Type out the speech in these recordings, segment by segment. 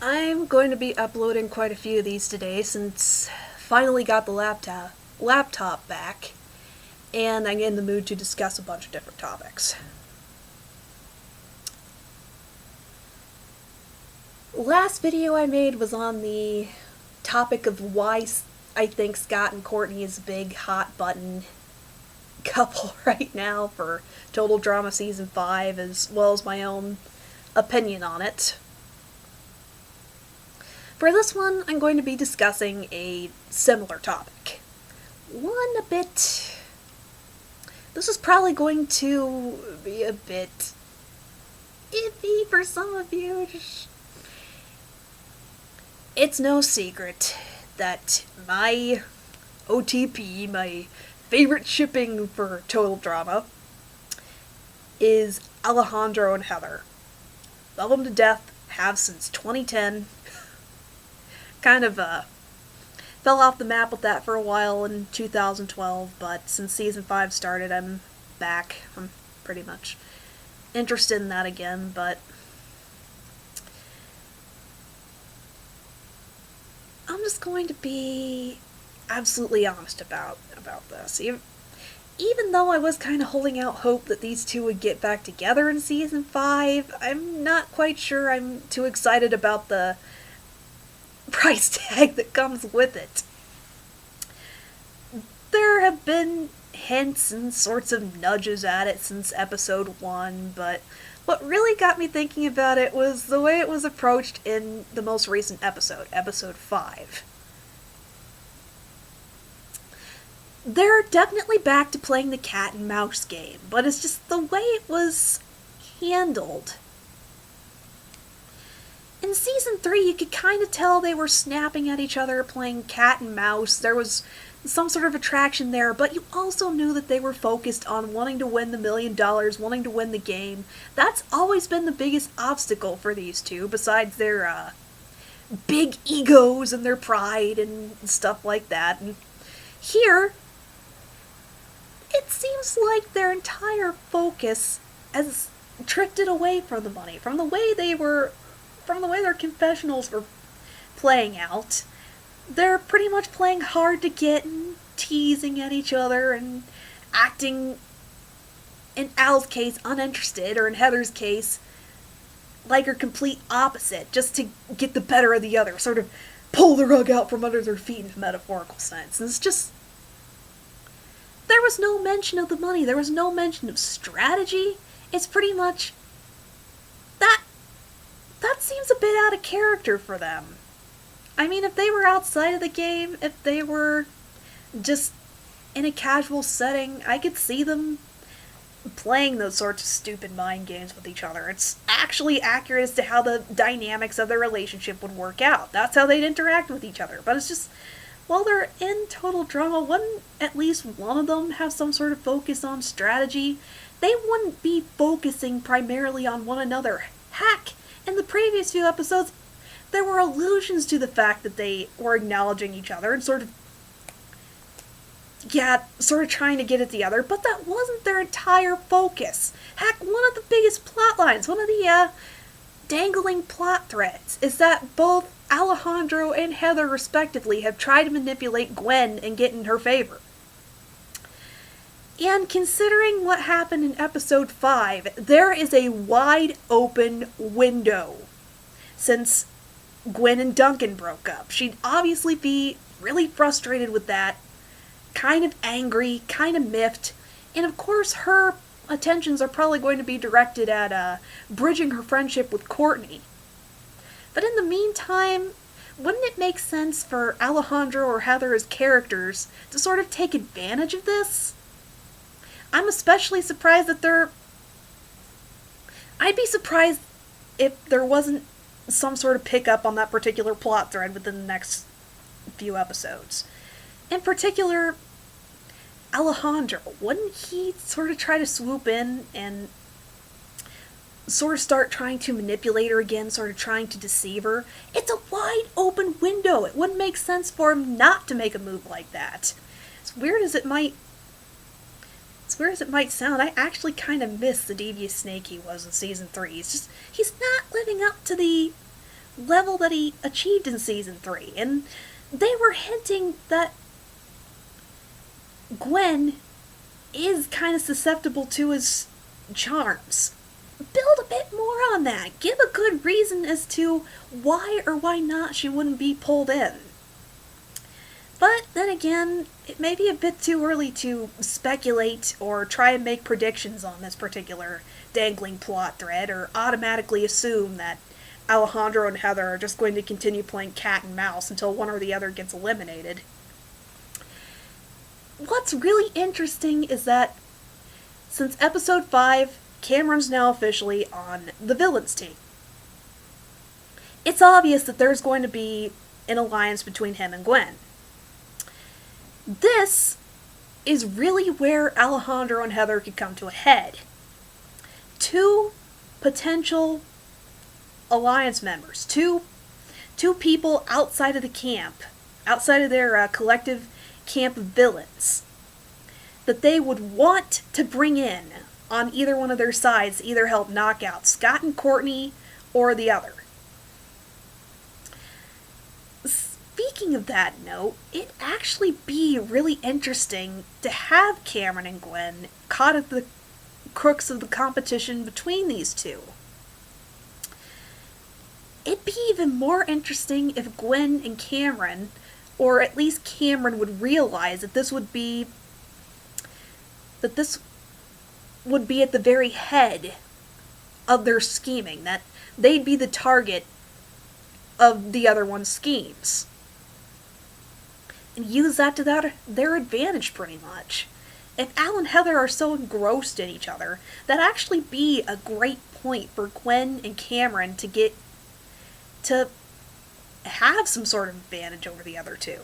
I'm going to be uploading quite a few of these today since finally got the laptop back, and I'm in the mood to discuss a bunch of different topics. Last video I made was on the topic of why I think Scott and Courtney is a big hot button couple right now for Total Drama Season 5, as well as my own opinion on it. For this one, I'm going to be discussing a similar topic. One a bit... This is probably going to be a bit iffy for some of you. It's no secret that my OTP, my favorite shipping for Total Drama, is Alejandro and Heather. Love them to death, have since 2010. Kind of fell off the map with that for a while in 2012, but since Season 5 started, I'm back. I'm pretty much interested in that again, but I'm just going to be absolutely honest about this. Even though I was kind of holding out hope that these two would get back together in Season 5, I'm not quite sure I'm too excited about the price tag that comes with it. There have been hints and sorts of nudges at it since episode 1, but what really got me thinking about it was the way it was approached in the most recent episode, episode 5. They're definitely back to playing the cat and mouse game, but it's just the way it was handled. In Season 3, you could kind of tell they were snapping at each other, playing cat and mouse. There was some sort of attraction there, but you also knew that they were focused on wanting to win the $1 million, wanting to win the game. That's always been the biggest obstacle for these two, besides their big egos and their pride and stuff like that. And here, it seems like their entire focus has drifted away from the money, from the way their confessionals were playing out. They're pretty much playing hard to get and teasing at each other and acting, in Al's case, uninterested, or in Heather's case, like her complete opposite, just to get the better of the other, sort of pull the rug out from under their feet in a metaphorical sense. And it's just... there was no mention of the money, there was no mention of strategy. It's pretty much... That seems a bit out of character for them. I mean, if they were outside of the game, if they were just in a casual setting, I could see them playing those sorts of stupid mind games with each other. It's actually accurate as to how the dynamics of their relationship would work out. That's how they'd interact with each other. But it's just, while they're in Total Drama, wouldn't at least one of them have some sort of focus on strategy? They wouldn't be focusing primarily on one another. Heck, in the previous few episodes, there were allusions to the fact that they were acknowledging each other and sort of trying to get at the other, but that wasn't their entire focus. Heck, one of the biggest plot lines, one of the dangling plot threads, is that both Alejandro and Heather, respectively, have tried to manipulate Gwen and get in her favor. And considering what happened in episode 5, there is a wide open window since Gwen and Duncan broke up. She'd obviously be really frustrated with that, kind of angry, kind of miffed, and of course her attentions are probably going to be directed at bridging her friendship with Courtney. But in the meantime, wouldn't it make sense for Alejandro or Heather as characters to sort of take advantage of this? I'm especially surprised that I'd be surprised if there wasn't some sort of pickup on that particular plot thread within the next few episodes. In particular, Alejandro, wouldn't he sort of try to swoop in and sort of start trying to manipulate her again, sort of trying to deceive her? It's a wide open window. It wouldn't make sense for him not to make a move like that. As weird as it might sound, I actually kind of miss the devious snake he was in Season 3. He's not living up to the level that he achieved in season 3. And they were hinting that Gwen is kind of susceptible to his charms. Build a bit more on that. Give a good reason as to why or why not she wouldn't be pulled in. But then again, it may be a bit too early to speculate or try and make predictions on this particular dangling plot thread, or automatically assume that Alejandro and Heather are just going to continue playing cat and mouse until one or the other gets eliminated. What's really interesting is that since episode 5, Cameron's now officially on the villains team. It's obvious that there's going to be an alliance between him and Gwen. This is really where Alejandro and Heather could come to a head. Two potential alliance members, two people outside of the camp, outside of their collective camp of villains, that they would want to bring in on either one of their sides to either help knock out Scott and Courtney or the other. Speaking of that note, it'd actually be really interesting to have Cameron and Gwen caught at the crux of the competition between these two. It'd be even more interesting if Gwen and Cameron, or at least Cameron, would realize that this would be at the very head of their scheming, that they'd be the target of the other one's schemes. And use that to their advantage, pretty much. If Al and Heather are so engrossed in each other, that'd actually be a great point for Gwen and Cameron to have some sort of advantage over the other two.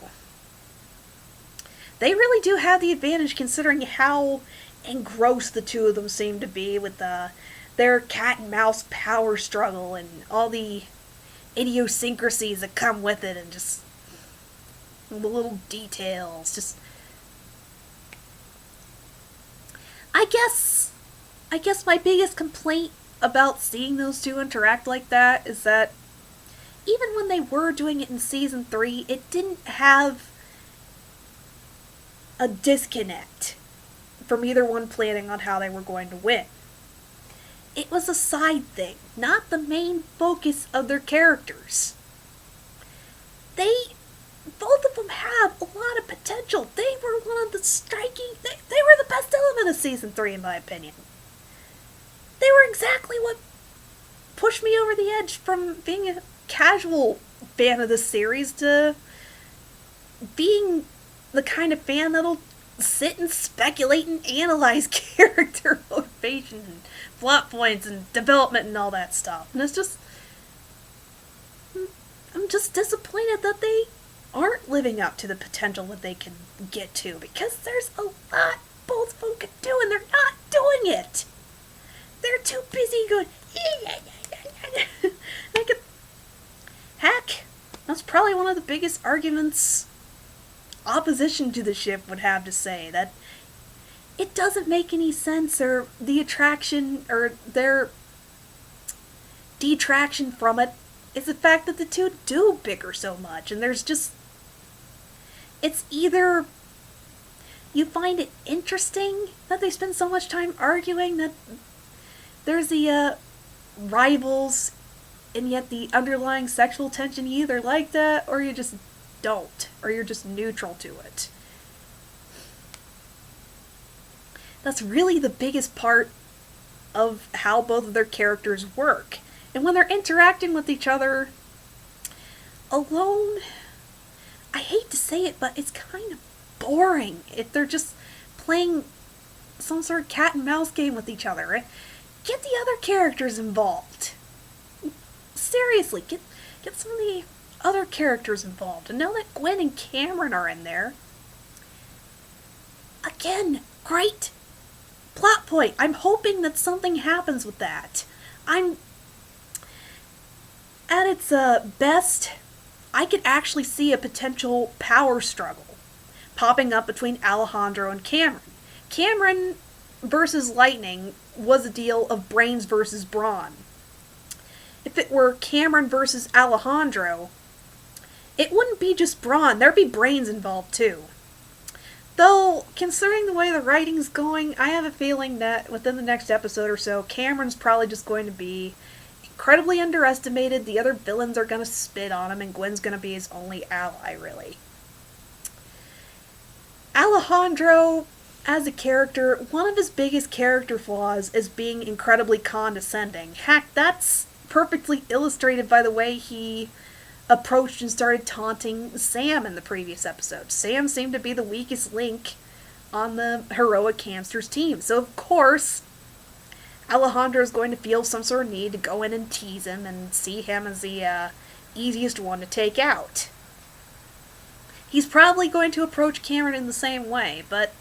They really do have the advantage, considering how engrossed the two of them seem to be with their cat and mouse power struggle and all the idiosyncrasies that come with it, and just the little details. Just, I guess my biggest complaint about seeing those two interact like that is that even when they were doing it in season 3, it didn't have a disconnect from either one planning on how they were going to win. It was a side thing, not the main focus of their characters. Both of them have a lot of potential. They were one of the they were the best element of season 3, in my opinion. They were exactly what pushed me over the edge from being a casual fan of this series to being the kind of fan that'll sit and speculate and analyze character motivation and plot points and development and all that stuff. And I'm just disappointed that they aren't living up to the potential that they can get to, because there's a lot both of them could do, and they're not doing it. They're too busy going, heck, that's probably one of the biggest arguments opposition to the ship would have to say, that it doesn't make any sense, or the attraction or their detraction from it is the fact that the two do bicker so much. And there's just, it's either you find it interesting that they spend so much time arguing, that there's the rivals and yet the underlying sexual tension, you either like that or you just don't, or you're just neutral to it. That's really the biggest part of how both of their characters work. And when they're interacting with each other alone, I hate to say it, but it's kind of boring if they're just playing some sort of cat and mouse game with each other. Get the other characters involved. Seriously, get some of the other characters involved. And now that Gwen and Cameron are in there, again, great plot point. I'm hoping that something happens with that. At its best, I could actually see a potential power struggle popping up between Alejandro and Cameron. Cameron versus Lightning was a deal of brains versus brawn. if it were Cameron versus Alejandro, it wouldn't be just brawn, there'd be brains involved too. Though, considering the way the writing's going, I have a feeling that within the next episode or so, Cameron's probably just going to be incredibly underestimated, the other villains are going to spit on him, and Gwen's going to be his only ally, really. Alejandro, as a character, one of his biggest character flaws is being incredibly condescending. Heck, that's perfectly illustrated by the way he approached and started taunting Sam in the previous episode. Sam seemed to be the weakest link on the heroic hamsters team, so of course Alejandro is going to feel some sort of need to go in and tease him and see him as the easiest one to take out. He's probably going to approach Cameron in the same way, but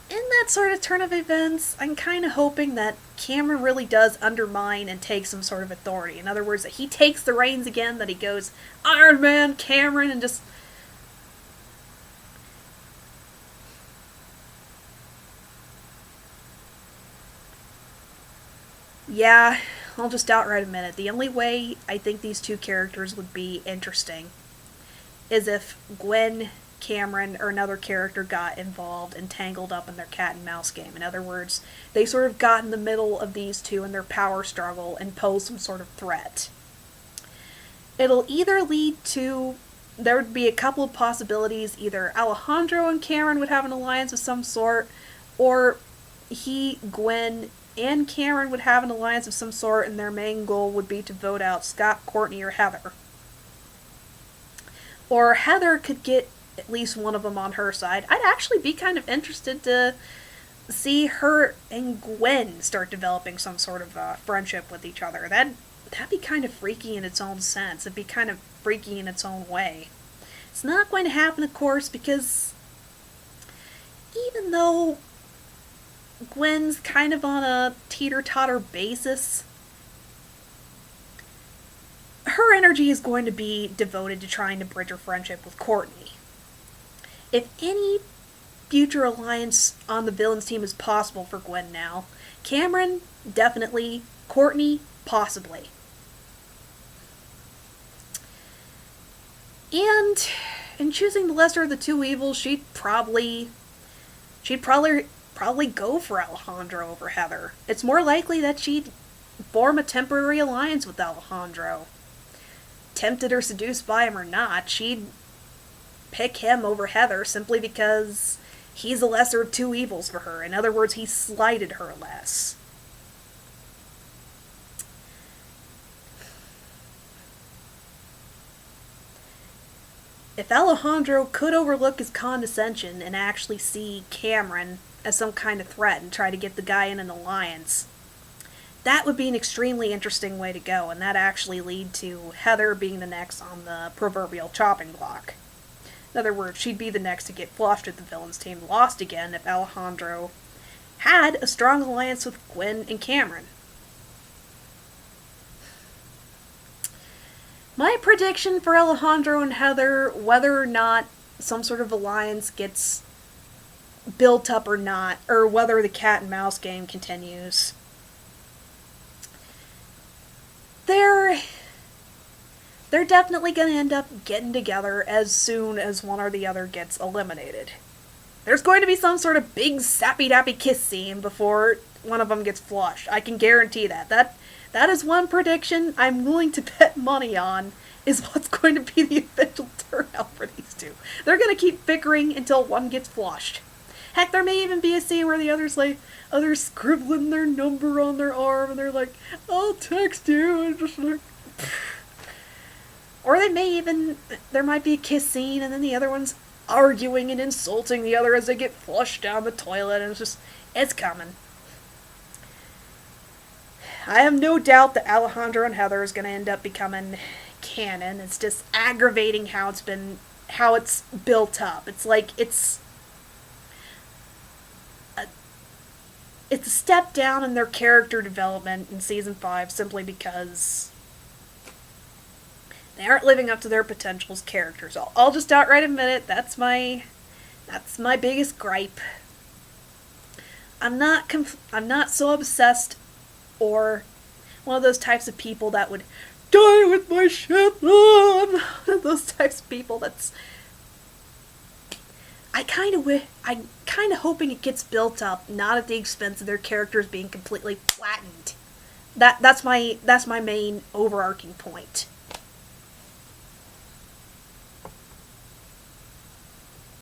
in that sort of turn of events, I'm kind of hoping that Cameron really does undermine and take some sort of authority. In other words, that he takes the reins again, that he goes, Iron Man, Cameron, and just... Yeah, I'll just outright admit it. The only way I think these two characters would be interesting is if Gwen, Cameron, or another character got involved and tangled up in their cat and mouse game. In other words, they sort of got in the middle of these two in their power struggle and posed some sort of threat. It'll either lead to... There would be a couple of possibilities. Either Alejandro and Cameron would have an alliance of some sort, or he, Gwen, and Cameron would have an alliance of some sort, and their main goal would be to vote out Scott, Courtney, or Heather. Or Heather could get at least one of them on her side. I'd actually be kind of interested to see her and Gwen start developing some sort of friendship with each other. That'd be kind of freaky in its own sense. It'd be kind of freaky in its own way. It's not going to happen, of course, because even though Gwen's kind of on a teeter-totter basis, her energy is going to be devoted to trying to bridge her friendship with Courtney. If any future alliance on the villains team is possible for Gwen now, Cameron, definitely. Courtney, possibly. And in choosing the lesser of the two evils, she'd probably go for Alejandro over Heather. It's more likely that she'd form a temporary alliance with Alejandro. Tempted or seduced by him or not, she'd pick him over Heather simply because he's the lesser of two evils for her. In other words, he slighted her less. If Alejandro could overlook his condescension and actually see Cameron as some kind of threat and try to get the guy in an alliance, that would be an extremely interesting way to go, and that actually lead to Heather being the next on the proverbial chopping block. In other words, she'd be the next to get flushed if the villains team lost again if Alejandro had a strong alliance with Gwen and Cameron. My prediction for Alejandro and Heather, whether or not some sort of alliance gets built up or not, or whether the cat and mouse game continues, they're definitely going to end up getting together as soon as one or the other gets eliminated. There's going to be some sort of big sappy-dappy kiss scene before one of them gets flushed. I can guarantee that. That is one prediction I'm willing to bet money on, is what's going to be the official turnout for these two. They're going to keep bickering until one gets flushed. Heck, there may even be a scene where the others scribbling their number on their arm, and they're like, I'll text you, and just like... Or there might be a kiss scene, and then the other one's arguing and insulting the other as they get flushed down the toilet, and it's coming. I have no doubt that Alejandro and Heather is going to end up becoming canon. It's just aggravating how it's built up. It's like, it's a step down in their character development in Season 5 simply because they aren't living up to their potential as characters. I'll just outright admit it. That's my biggest gripe. I'm not so obsessed or one of those types of people that would die with my shit on. One of those types of people that's I'm kind of hoping it gets built up, not at the expense of their characters being completely flattened. That's my main overarching point.